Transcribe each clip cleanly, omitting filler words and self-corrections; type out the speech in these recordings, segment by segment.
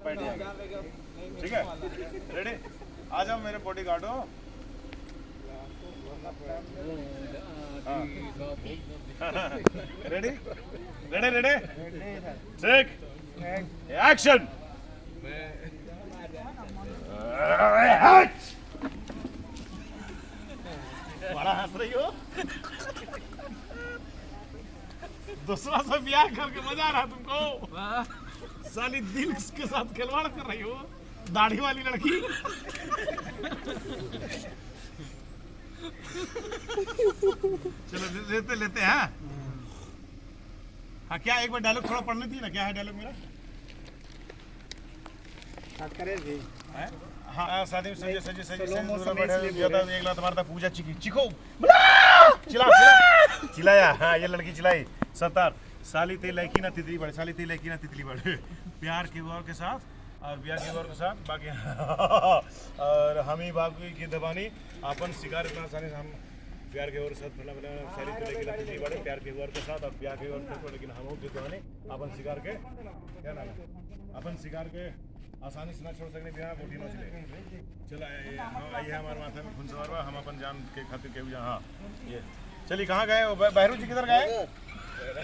बैठ जाएंगे, ठीक है? रेडी? आ जाओ मेरे बॉडी गार्ड हो। Ready ready ready take action. बड़ा हंस रही हो। दूसरा से ब्याह करके मजा आ रहा तुमको। साली दिल के साथ खिलवाड़ कर रही हो, दाढ़ी वाली लड़की। चलो लेते लेते हैं। हाँ क्या एक बार डायलॉग थोड़ा पढ़नी थी ना, क्या है डायलॉग मेरा? हाँ शादी में सजे सजे सजे एक लात मारता पूजा चिकी चिको चिल्ला चिल्लाया। हाँ ये लड़की चिल्लाई। 70 साली ते लड़की ना तितली बड़े, साली ते लड़की ना तितली बड़े। प्यार के गौर के साथ और ब्याह के गौर के साथ बाकी और हम ही बाकी की दबानी अपन शिकार इतना आसानी से हम प्यार के गौर के साथ साली ते लड़की ना तितली बड़े, प्यार के गौर के साथ और ब्याह के गौर के साथ, लेकिन हम की दबानी अपन शिकार के क्या नाम है, अपन शिकार के आसानी से ना छोड़ सकने बिना बोटी न चले। चला ये हमारे माथे में खून सवार हुआ, हम अपन जान के खातिर के हाँ ये चलिए। कहाँ गए बहरू जी, किधर गए?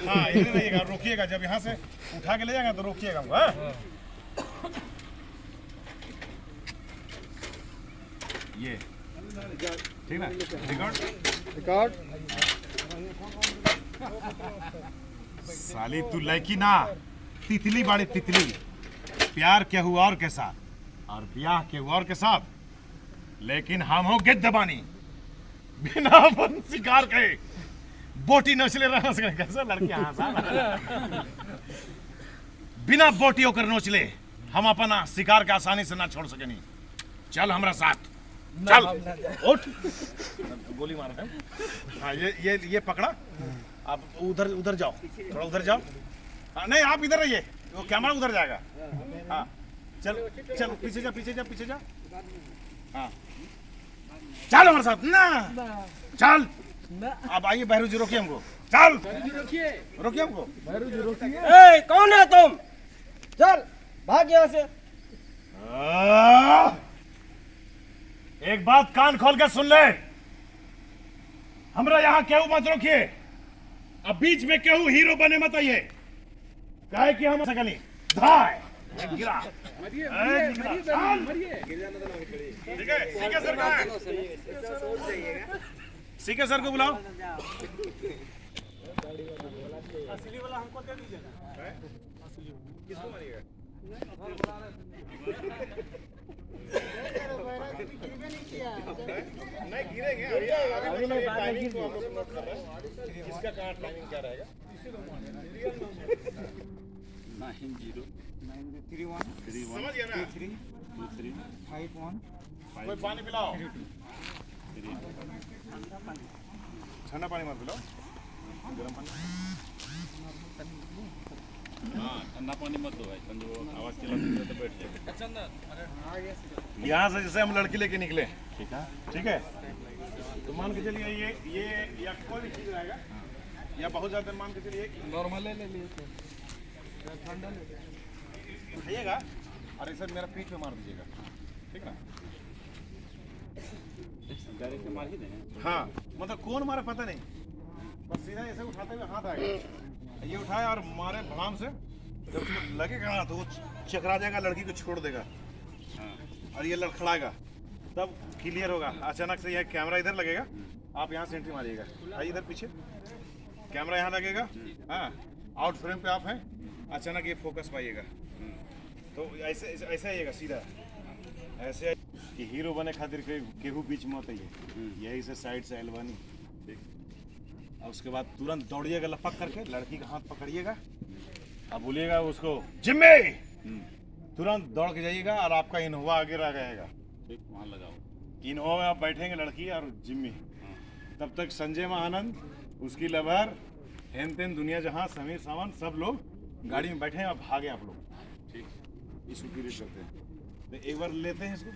हाँ इधर रहिएगा, रोकिएगा जब यहाँ से उठा के ले जाएगा तो रोकिएगा हमको। हाँ ये ठीक ना, रिकॉर्ड रिकॉर्ड। साली तू लड़की ना तितली बाड़ी तितली, प्यार के हुआ और के साथ और ब्याह के हुआ और के साथ, लेकिन हम हो गिद्धबानी बिना अपन शिकार के बोटी नोचले रहना सके। कैसा लड़की बिना बोटी होकर नोचले हम अपना शिकार के आसानी से ना छोड़ सके। नहीं चल हमारा साथ चल उठ। गोली मार है। हाँ ये पकड़ा, आप उधर उधर जाओ, थोड़ा उधर जाओ। हाँ नहीं आप इधर रहिए, वो कैमरा उधर जाएगा। हाँ चल चल पीछे जा पीछे जा पीछे जा। हाँ चल हमारे साथ ना चल। अब आइए बहरू जी, रोकिए हमको। चल रोकिए हमको। बहरू जी रोकिए। कौन है तुम? चल भाग यहाँ से। एक बात कान खोल के सुन ले, हमरा यहाँ केहू मत रोकिए। अब बीच में केहू हीरो बने मत आइए, काहे कि हम सकली धाय गिरा ठीक है। सीके सर कहाँ है? सीके सर को बुलाओ। असली वाला हमको दे दीजिए ना। किसको मारिएगा? नहीं गिरेंगे अभी टाइमिंग को हम लोग नोट कर रहे हैं। किसका कहाँ टाइमिंग क्या रहेगा? 9031 समझ गया ना? 2351 कोई पानी पिलाओ, ठंडा पानी मत पिलाओ, गर्म पानी। हाँ ठंडा पानी मत दो भाई, आवाज चला तो बैठ जाएगा। यहाँ से जैसे हम लड़की लेके निकले, ठीक है ठीक है, तो मान के चलिए ये या कोई भी चीज रहेगा या बहुत ज्यादा मान के चलिए नॉर्मल ले लीजिए, ठंडा खाइएगा और ऐसा मेरा पीठ पे मार दीजिएगा, ठीक ना? डायरेक्ट मार ही देंगे। हाँ मतलब कौन मारे पता नहीं, बस सीधा ऐसे उठाते हुए हाथ आएगा, ये उठाया और मारे भड़ाम से, जब उसमें लगेगा ना तो वो चकरा जाएगा, लड़की को छोड़ देगा और ये लड़खड़ाएगा, तब क्लियर होगा। अचानक से यह कैमरा इधर लगेगा, आप यहाँ से एंट्री मारिएगा, आइए इधर पीछे, कैमरा यहाँ लगेगा। हाँ आउट फ्रेम पे आप हैं, अचानक ये फोकस पाइएगा, तो ऐसे ऐसे आइएगा सीधा, ऐसे कि हीरो बने खातिर केहू बीच मत आइए, यही से साइड से एलवानी, और उसके बाद तुरंत दौड़िएगा लपक करके, लड़की का हाथ पकड़िएगा, अब बोलिएगा उसको जिम्मे, तुरंत दौड़ के जाइएगा और आपका इनोवा आगे रह जाएगा, वहाँ लगाओ, इनोवा में आप बैठेंगे लड़की और जिम्मी, तब तक संजय महानंद, उसकी लवर, हेन तेन दुनिया जहाँ समीर सावन सब लोग गाड़ी में बैठे हैं और भागे आप लोग, ठीक इसको क्लियर करते हैं। तो एक बार लेते हैं इसको।